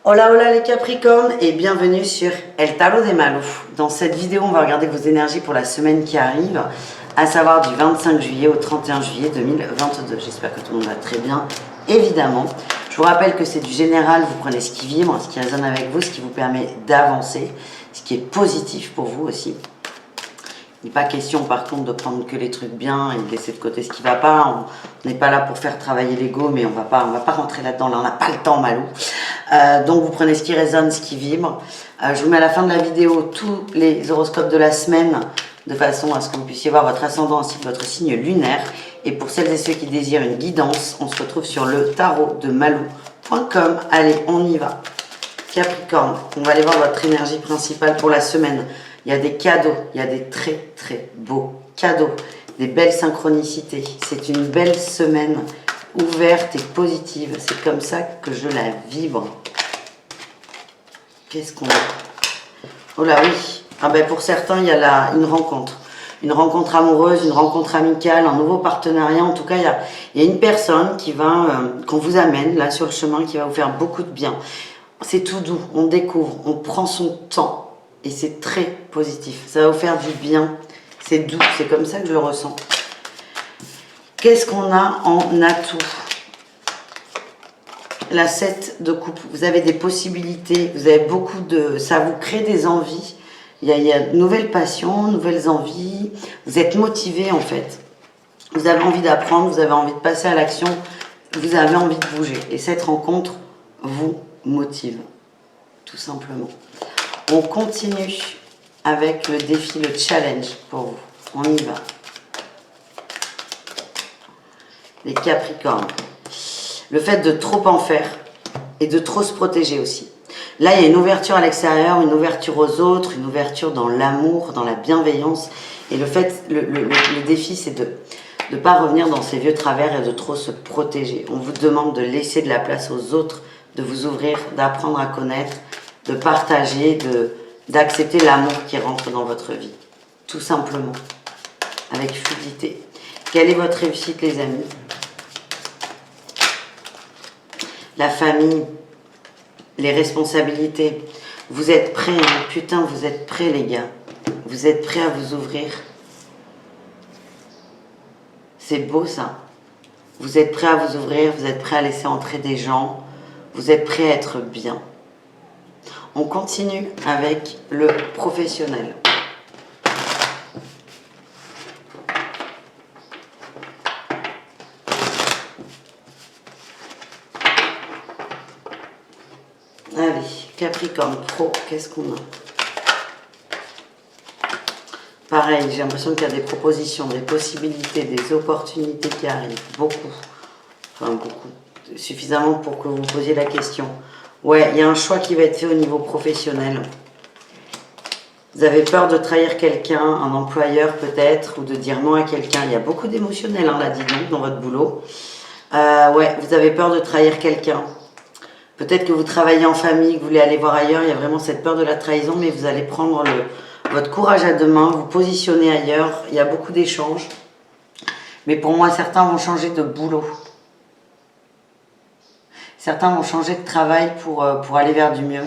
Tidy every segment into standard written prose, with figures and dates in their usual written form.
Hola hola les Capricornes et bienvenue sur El Tarot de Malou. Dans cette vidéo, on va regarder vos énergies pour la semaine qui arrive, à savoir du 25 juillet au 31 juillet 2022. J'espère que tout le monde va très bien, évidemment. Je vous rappelle que c'est du général, vous prenez ce qui vibre, ce qui résonne avec vous, ce qui vous permet d'avancer, ce qui est positif pour vous aussi. Il n'est pas question par contre de prendre que les trucs bien et de laisser de côté ce qui ne va pas. On n'est pas là pour faire travailler l'ego, mais on va pas rentrer là-dedans, là on n'a pas le temps, Malou. Donc vous prenez ce qui résonne, ce qui vibre. Je vous mets à la fin de la vidéo tous les horoscopes de la semaine, de façon à ce que vous puissiez voir votre ascendant ainsi que votre signe lunaire. Et pour celles et ceux qui désirent une guidance, on se retrouve sur le tarot de Malou.com. Allez, on y va. Capricorne, on va aller voir votre énergie principale pour la semaine. Il y a des cadeaux, il y a des très très beaux cadeaux, des belles synchronicités. C'est une belle semaine ouverte et positive. C'est comme ça que je la vibre. Qu'est-ce qu'on a? Oh là oui. Ah ben pour certains, il y a une rencontre. Une rencontre amoureuse, une rencontre amicale, un nouveau partenariat. En tout cas, il y a une personne qui va, qu'on vous amène là sur le chemin, qui va vous faire beaucoup de bien. C'est tout doux, on découvre, on prend son temps. Et c'est très positif. Ça va vous faire du bien. C'est doux, c'est comme ça que je le ressens. Qu'est-ce qu'on a en atout? La 7 de coupe. Vous avez des possibilités, vous avez beaucoup de... Ça vous crée des envies. Il y a de nouvelles passions, nouvelles envies. Vous êtes motivé en fait. Vous avez envie d'apprendre, vous avez envie de passer à l'action. Vous avez envie de bouger. Et cette rencontre vous motive. Tout simplement. On continue avec le défi, le challenge pour vous. On y va. Les Capricornes. Le fait de trop en faire et de trop se protéger aussi. Là, il y a une ouverture à l'extérieur, une ouverture aux autres, une ouverture dans l'amour, dans la bienveillance. Et le fait, le défi, c'est de ne pas revenir dans ces vieux travers et de trop se protéger. On vous demande de laisser de la place aux autres, de vous ouvrir, d'apprendre à connaître, de partager, d'accepter l'amour qui rentre dans votre vie. Tout simplement. Avec fluidité. Quelle est votre réussite, les amis? La famille, les responsabilités. Vous êtes prêts, hein? Putain, vous êtes prêts, les gars. Vous êtes prêts à vous ouvrir. C'est beau, ça. Vous êtes prêts à vous ouvrir, vous êtes prêts à laisser entrer des gens. Vous êtes prêts à être bien. On continue avec le professionnel. Allez, Capricorne Pro, qu'est-ce qu'on a? Pareil, j'ai l'impression qu'il y a des propositions, des possibilités, des opportunités qui arrivent. Beaucoup. Enfin, beaucoup. Suffisamment pour que vous vous posiez la question. Ouais, il y a un choix qui va être fait au niveau professionnel. Vous avez peur de trahir quelqu'un, un employeur peut-être, ou de dire non à quelqu'un. Il y a beaucoup d'émotionnel, hein, là, dis donc, dans votre boulot. Ouais, vous avez peur de trahir quelqu'un. Peut-être que vous travaillez en famille, que vous voulez aller voir ailleurs. Il y a vraiment cette peur de la trahison, mais vous allez prendre votre courage à deux mains, vous positionner ailleurs. Il y a beaucoup d'échanges. Mais pour moi, certains vont changer de boulot. Certains vont changer de travail pour aller vers du mieux.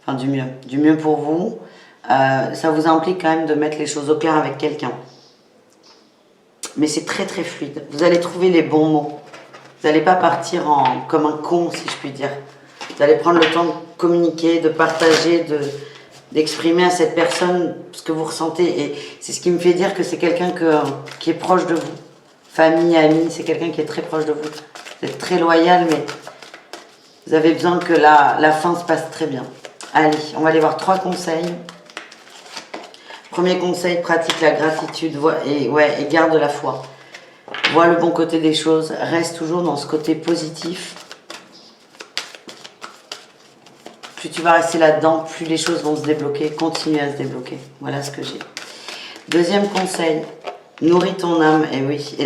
Enfin, du mieux. Du mieux pour vous. Ça vous implique quand même de mettre les choses au clair avec quelqu'un. Mais c'est très très fluide. Vous allez trouver les bons mots. Vous n'allez pas partir comme un con, si je puis dire. Vous allez prendre le temps de communiquer, de partager, d'exprimer à cette personne ce que vous ressentez. Et c'est ce qui me fait dire que c'est quelqu'un qui est proche de vous. Famille, amis, c'est quelqu'un qui est très proche de vous. Vous êtes très loyal, mais vous avez besoin que la fin se passe très bien. Allez, on va aller voir 3 conseils. Premier conseil, pratique la gratitude et garde la foi. Vois le bon côté des choses, reste toujours dans ce côté positif. Plus tu vas rester là-dedans, plus les choses vont se débloquer, continuer à se débloquer. Voilà ce que j'ai. Deuxième conseil, nourris ton âme, et oui, et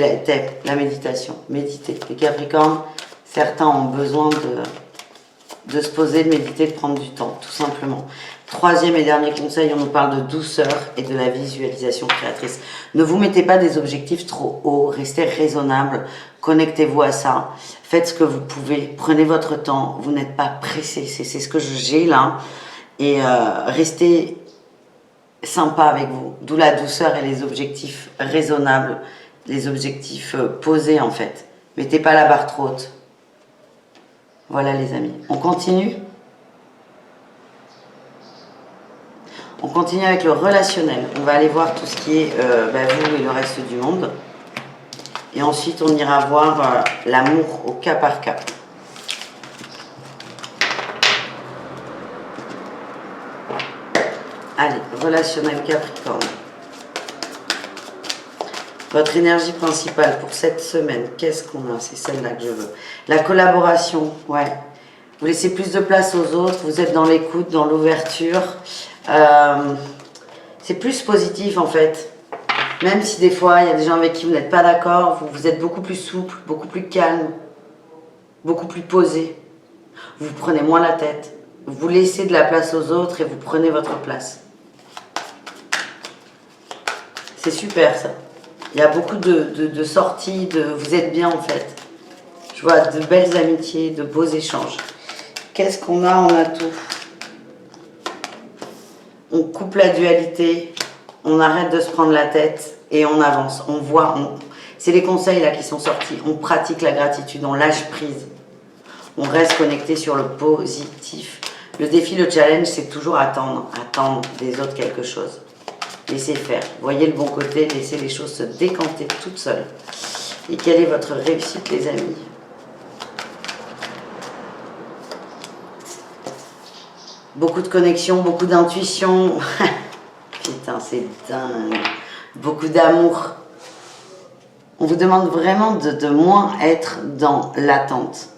la méditation. Méditer. Les Capricornes, certains ont besoin de se poser, de méditer, de prendre du temps, tout simplement. Troisième et dernier conseil, on nous parle de douceur et de la visualisation créatrice. Ne vous mettez pas des objectifs trop hauts, restez raisonnable, connectez-vous à ça, faites ce que vous pouvez, prenez votre temps, vous n'êtes pas pressé, c'est ce que j'ai là, et restez sympa avec vous, d'où la douceur et les objectifs raisonnables, les objectifs posés en fait. Mettez pas la barre trop haute. Voilà les amis, on continue. On continue avec le relationnel. On va aller voir tout ce qui est vous et le reste du monde. Et ensuite, on ira voir l'amour au cas par cas. Allez, relationnel Capricorne. Votre énergie principale pour cette semaine, qu'est-ce qu'on a? C'est celle-là que je veux. La collaboration, ouais. Vous laissez plus de place aux autres, vous êtes dans l'écoute, dans l'ouverture. C'est plus positif en fait. Même si des fois, il y a des gens avec qui vous n'êtes pas d'accord, vous êtes beaucoup plus souple, beaucoup plus calme, beaucoup plus posé. Vous prenez moins la tête. Vous laissez de la place aux autres et vous prenez votre place. C'est super ça. Il y a beaucoup de sorties, vous êtes bien en fait. Je vois de belles amitiés, de beaux échanges. Qu'est-ce qu'on a? On a tout. On coupe la dualité, on arrête de se prendre la tête et on avance. On voit, c'est les conseils là qui sont sortis. On pratique la gratitude, on lâche prise. On reste connecté sur le positif. Le défi, le challenge, c'est toujours attendre des autres quelque chose. Laissez faire. Voyez le bon côté, laissez les choses se décanter toutes seules. Et quelle est votre réussite, les amis? Beaucoup de connexion, beaucoup d'intuition. Putain, c'est dingue. Beaucoup d'amour. On vous demande vraiment de moins être dans l'attente.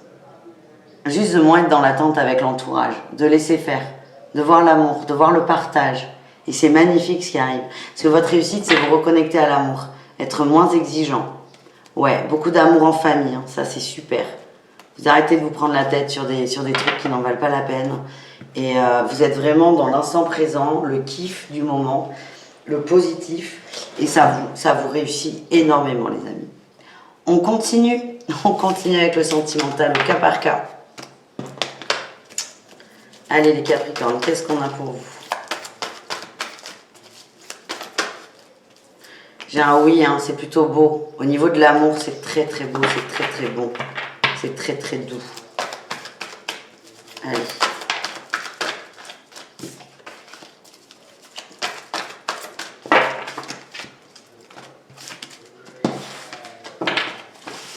Juste de moins être dans l'attente avec l'entourage. De laisser faire. De voir l'amour, de voir le partage. Et c'est magnifique ce qui arrive. Parce que votre réussite, c'est vous reconnecter à l'amour. Être moins exigeant. Ouais, beaucoup d'amour en famille. Hein, ça, c'est super. Vous arrêtez de vous prendre la tête sur des trucs qui n'en valent pas la peine. Et vous êtes vraiment dans l'instant présent, le kiff du moment, le positif. Et ça vous réussit énormément, les amis. On continue avec le sentimental, au cas par cas. Allez, les Capricornes, qu'est-ce qu'on a pour vous? J'ai un oui, hein, c'est plutôt beau. Au niveau de l'amour, c'est très très beau, c'est très très bon. C'est très très doux. Allez.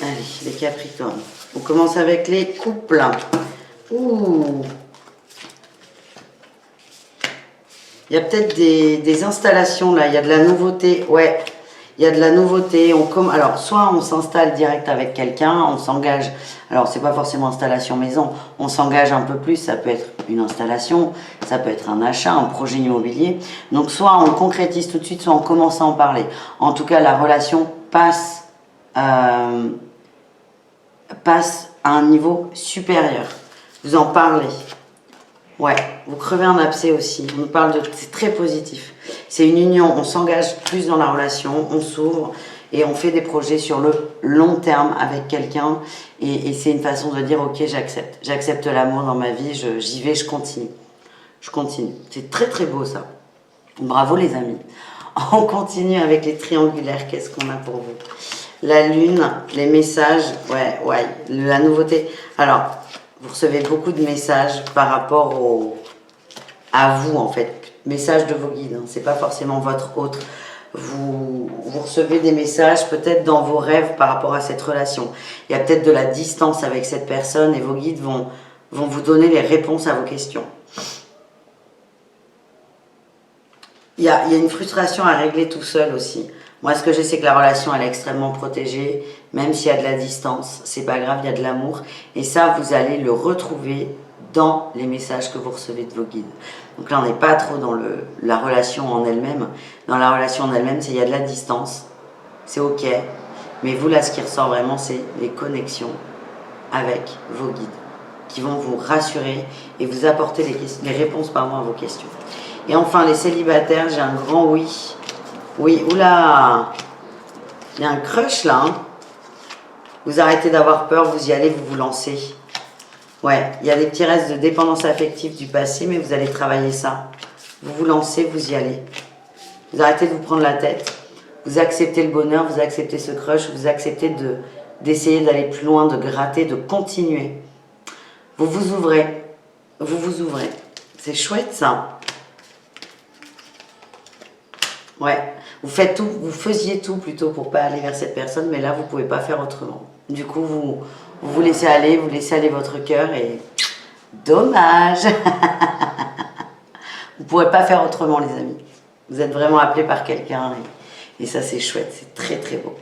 Allez, les Capricornes. On commence avec les couples. Ouh. Il y a peut-être des installations là, il y a de la nouveauté. Ouais, il y a de la nouveauté. Alors, soit on s'installe direct avec quelqu'un, on s'engage. Alors, c'est pas forcément installation maison, on s'engage un peu plus. Ça peut être une installation, ça peut être un achat, un projet immobilier. Donc, soit on le concrétise tout de suite, soit on commence à en parler. En tout cas, la relation passe à un niveau supérieur. Vous en parlez. Ouais, vous crevez un abcès aussi. On nous parle de... C'est très positif. C'est une union. On s'engage plus dans la relation, on s'ouvre et on fait des projets sur le long terme avec quelqu'un. Et c'est une façon de dire, ok, j'accepte. J'accepte l'amour dans ma vie, j'y vais, je continue. Je continue. C'est très très beau ça. Bravo les amis. On continue avec les triangulaires. Qu'est-ce qu'on a pour vous? La lune, les messages, ouais, la nouveauté. Alors, vous recevez beaucoup de messages par rapport à vous, en fait. Messages de vos guides, hein. C'est pas forcément votre autre. Vous recevez des messages peut-être dans vos rêves par rapport à cette relation. Il y a peut-être de la distance avec cette personne et vos guides vont vous donner les réponses à vos questions. Il y a une frustration à régler tout seul aussi. Moi, ce que je sais, c'est que la relation, elle est extrêmement protégée, même s'il y a de la distance, c'est pas grave, il y a de l'amour. Et ça, vous allez le retrouver dans les messages que vous recevez de vos guides. Donc là, on n'est pas trop dans la relation en elle-même. Dans la relation en elle-même, il y a de la distance, c'est ok. Mais vous, là, ce qui ressort vraiment, c'est les connexions avec vos guides qui vont vous rassurer et vous apporter les réponses à vos questions. Et enfin, les célibataires, j'ai un grand oui. Oui, oula, il y a un crush là. Hein. Vous arrêtez d'avoir peur, vous y allez, vous vous lancez. Ouais, il y a des petits restes de dépendance affective du passé, mais vous allez travailler ça. Vous vous lancez, vous y allez. Vous arrêtez de vous prendre la tête. Vous acceptez le bonheur, vous acceptez ce crush, vous acceptez d'essayer d'aller plus loin, de gratter, de continuer. Vous vous ouvrez. Vous vous ouvrez. C'est chouette ça. Ouais. Vous faites tout, vous faisiez tout plutôt pour pas aller vers cette personne, mais là vous pouvez pas faire autrement. Du coup, vous laissez aller, vous laissez aller votre cœur et dommage. Vous pourrez pas faire autrement, les amis. Vous êtes vraiment appelés par quelqu'un et ça c'est chouette, c'est très très beau.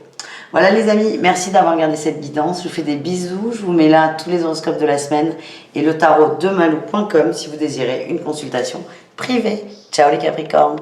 Voilà les amis, merci d'avoir regardé cette guidance. Je vous fais des bisous, je vous mets là tous les horoscopes de la semaine et le tarot de malou.com si vous désirez une consultation privée. Ciao les Capricornes.